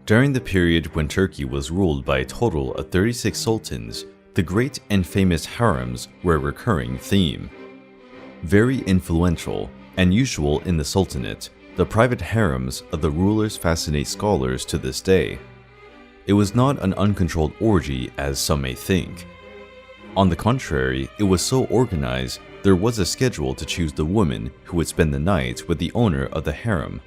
During the period when Turkey was ruled by a total of 36 sultans, the great and famous harems were a recurring theme. Very influential and usual in the Sultanate, the private harems of the rulers fascinate scholars to this day. It was not an uncontrolled orgy as some may think. On the contrary, it was so organized there was a schedule to choose the woman who would spend the night with the owner of the harem.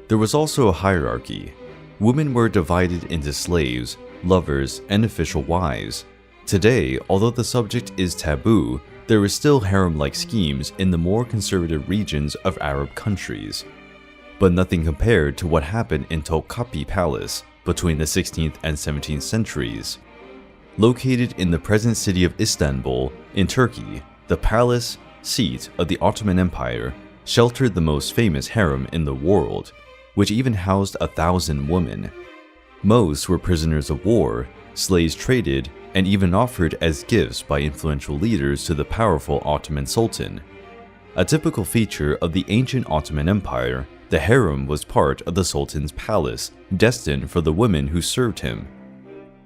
There was also a hierarchy. Women were divided into slaves, lovers, and official wives. Today, although the subject is taboo, there is still harem-like schemes in the more conservative regions of Arab countries. But nothing compared to what happened in Topkapi Palace between the 16th and 17th centuries. Located in the present city of Istanbul, in Turkey, the palace, seat of the Ottoman Empire, sheltered the most famous harem in the world, which even housed 1,000 women. Most were prisoners of war, slaves traded, and even offered as gifts by influential leaders to the powerful Ottoman Sultan. A typical feature of the ancient Ottoman Empire, the harem was part of the Sultan's palace, destined for the women who served him.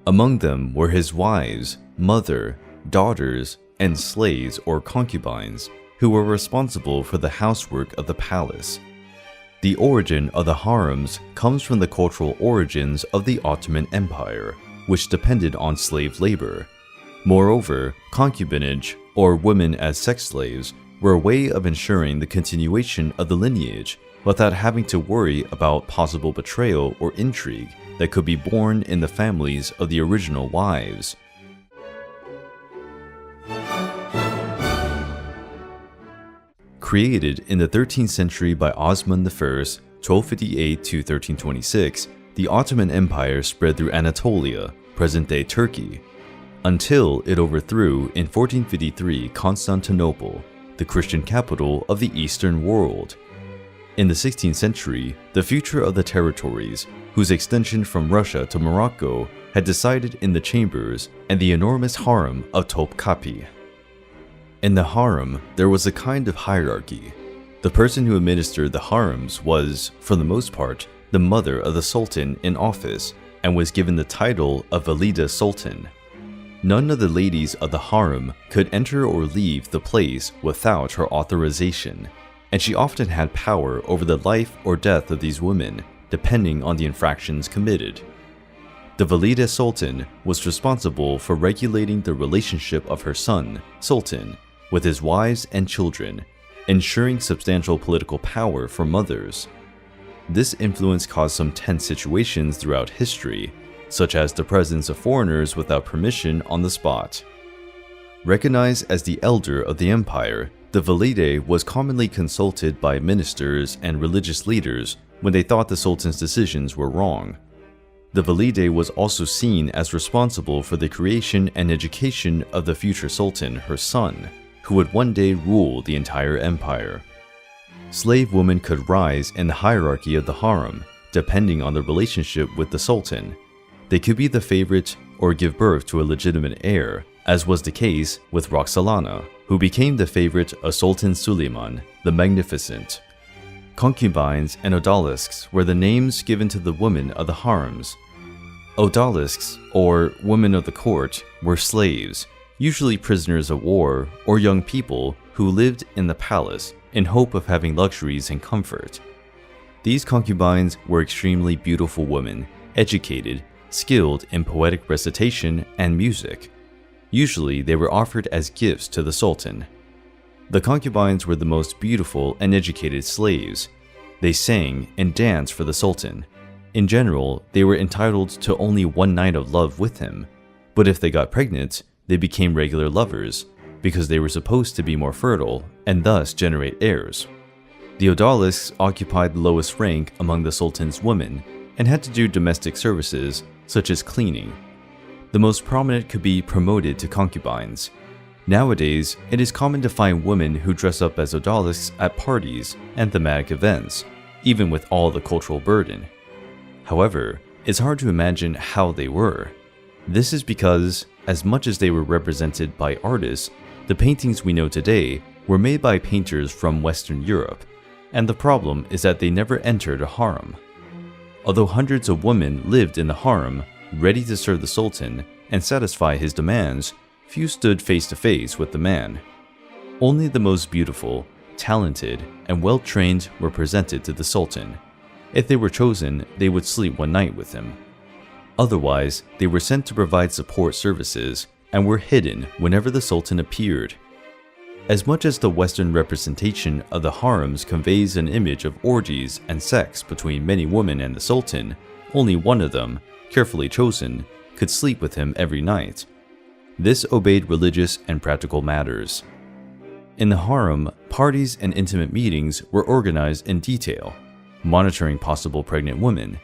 Among them were his wives, mother, daughters, and slaves or concubines, who were responsible for the housework of the palace. The origin of the harems comes from the cultural origins of the Ottoman Empire, which depended on slave labor. Moreover, concubinage, or women as sex slaves, were a way of ensuring the continuation of the lineage without having to worry about possible betrayal or intrigue that could be born in the families of the original wives. Created in the 13th century by Osman I, 1258 to 1326, the Ottoman Empire spread through Anatolia, present-day Turkey, until it overthrew in 1453 Constantinople, the Christian capital of the Eastern world. In the 16th century, the future of the territories, whose extension from Russia to Morocco had decided in the chambers and the enormous harem of Topkapi. In the harem, there was a kind of hierarchy. The person who administered the harems was, for the most part, the mother of the sultan in office and was given the title of Valida Sultan. None of the ladies of the harem could enter or leave the place without her authorization, and she often had power over the life or death of these women, depending on the infractions committed. The Valida Sultan was responsible for regulating the relationship of her son, Sultan, with his wives and children, ensuring substantial political power for mothers. This influence caused some tense situations throughout history, such as the presence of foreigners without permission on the spot. Recognized as the elder of the empire, the Valide was commonly consulted by ministers and religious leaders when they thought the sultan's decisions were wrong. The Valide was also seen as responsible for the creation and education of the future sultan, her son, who would one day rule the entire empire. Slave women could rise in the hierarchy of the harem, depending on their relationship with the sultan. They could be the favorite or give birth to a legitimate heir, as was the case with Roxolana, who became the favorite of Sultan Suleiman the Magnificent. Concubines and odalisques were the names given to the women of the harems. Odalisques, or women of the court, were slaves, usually prisoners of war or young people who lived in the palace in hope of having luxuries and comfort. These concubines were extremely beautiful women, educated, skilled in poetic recitation and music. Usually they were offered as gifts to the sultan. The concubines were the most beautiful and educated slaves. They sang and danced for the sultan. In general, they were entitled to only one night of love with him, but if they got pregnant, they became regular lovers, because they were supposed to be more fertile and thus generate heirs. The odalisques occupied the lowest rank among the sultan's women and had to do domestic services such as cleaning. The most prominent could be promoted to concubines. Nowadays, it is common to find women who dress up as odalisques at parties and thematic events, even with all the cultural burden. However, it's hard to imagine how they were. This is because, as much as they were represented by artists, the paintings we know today were made by painters from Western Europe, and the problem is that they never entered a harem. Although hundreds of women lived in the harem, ready to serve the Sultan and satisfy his demands, few stood face to face with the man. Only the most beautiful, talented, and well-trained were presented to the Sultan. If they were chosen, they would sleep one night with him. Otherwise, they were sent to provide support services and were hidden whenever the Sultan appeared. As much as the Western representation of the harems conveys an image of orgies and sex between many women and the Sultan, only one of them, carefully chosen, could sleep with him every night. This obeyed religious and practical matters. In the harem, parties and intimate meetings were organized in detail, monitoring possible pregnant women.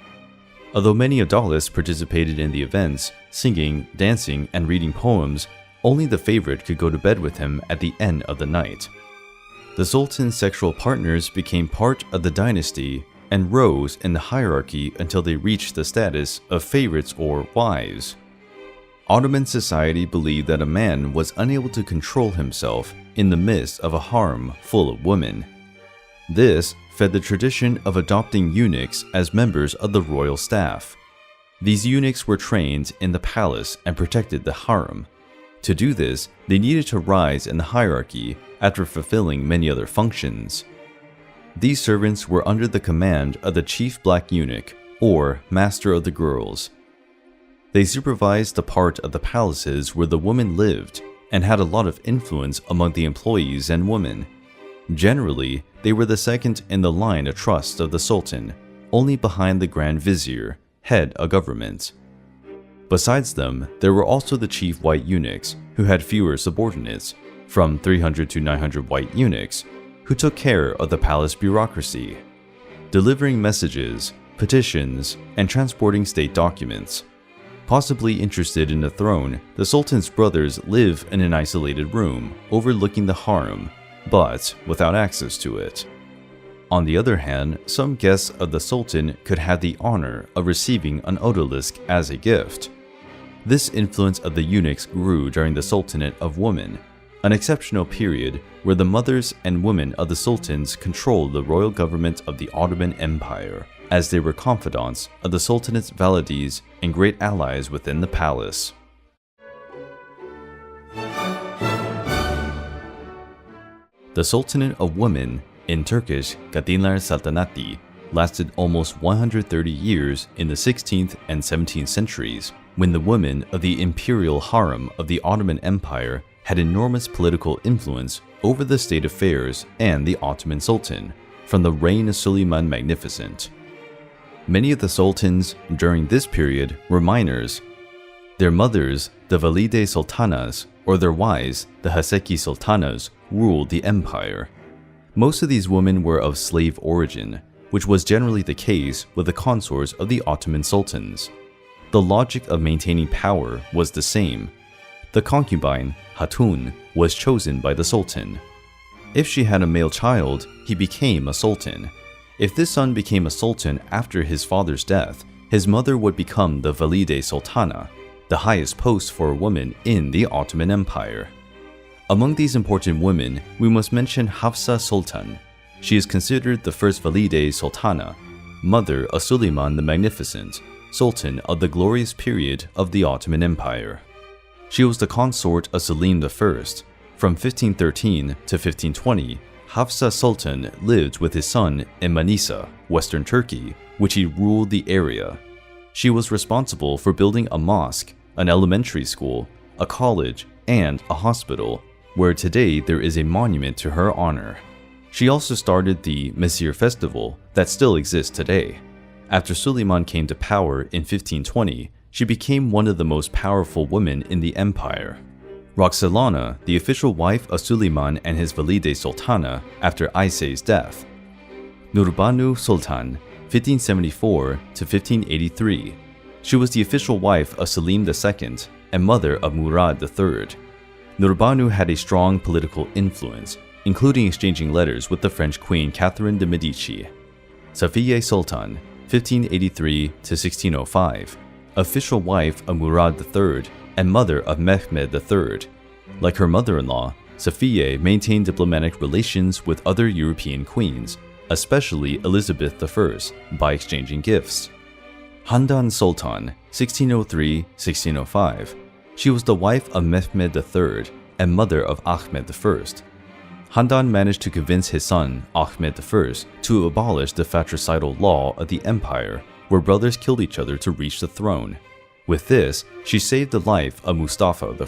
Although many adalists participated in the events, singing, dancing, and reading poems, only the favorite could go to bed with him at the end of the night. The Sultan's sexual partners became part of the dynasty and rose in the hierarchy until they reached the status of favorites or wives. Ottoman society believed that a man was unable to control himself in the midst of a harem full of women. This fed the tradition of adopting eunuchs as members of the royal staff. These eunuchs were trained in the palace and protected the harem. To do this, they needed to rise in the hierarchy after fulfilling many other functions. These servants were under the command of the chief black eunuch, or master of the girls. They supervised the part of the palaces where the women lived and had a lot of influence among the employees and women. Generally, they were the second in the line of trust of the Sultan, only behind the Grand Vizier, head of government. Besides them, there were also the chief white eunuchs, who had fewer subordinates, from 300 to 900 white eunuchs, who took care of the palace bureaucracy, delivering messages, petitions, and transporting state documents. Possibly interested in the throne, the Sultan's brothers live in an isolated room overlooking the harem, but without access to it. On the other hand, some guests of the Sultan could have the honor of receiving an odalisque as a gift. This influence of the eunuchs grew during the Sultanate of Women, an exceptional period where the mothers and women of the sultans controlled the royal government of the Ottoman Empire, as they were confidants of the Sultanate's valides and great allies within the palace. The Sultanate of Women, in Turkish Kadınlar Saltanati, lasted almost 130 years in the 16th and 17th centuries, when the women of the Imperial Harem of the Ottoman Empire had enormous political influence over the state affairs and the Ottoman Sultan, from the reign of Suleiman Magnificent. Many of the sultans during this period were minors. Their mothers, the Valide Sultanas, or their wives, the Haseki Sultanas, ruled the empire. Most of these women were of slave origin, which was generally the case with the consorts of the Ottoman sultans. The logic of maintaining power was the same. The concubine, Hatun, was chosen by the sultan. If she had a male child, he became a sultan. If this son became a sultan after his father's death, his mother would become the Valide Sultana, the highest post for a woman in the Ottoman Empire. Among these important women, we must mention Hafsa Sultan. She is considered the first Valide Sultana, mother of Suleiman the Magnificent, Sultan of the glorious period of the Ottoman Empire. She was the consort of Selim I. From 1513 to 1520, Hafsa Sultan lived with his son in Manisa, western Turkey, which he ruled the area. She was responsible for building a mosque, an elementary school, a college, and a hospital, where today there is a monument to her honor. She also started the Messir festival that still exists today. After Suleiman came to power in 1520, she became one of the most powerful women in the empire. Roxelana, the official wife of Suleiman and his Valide Sultana after Aysey's death. Nurbanu Sultan, 1574 to 1583. She was the official wife of Selim II and mother of Murad III. Nurbanu had a strong political influence, including exchanging letters with the French Queen Catherine de' Medici. Safiye Sultan, 1583 to 1605, official wife of Murad III and mother of Mehmed III. Like her mother-in-law, Safiye maintained diplomatic relations with other European queens, especially Elizabeth I, by exchanging gifts. Handan Sultan, 1603-1605. She was the wife of Mehmed III and mother of Ahmed I. Handan managed to convince his son, Ahmed I, to abolish the fratricidal law of the empire, where brothers killed each other to reach the throne. With this, she saved the life of Mustafa I.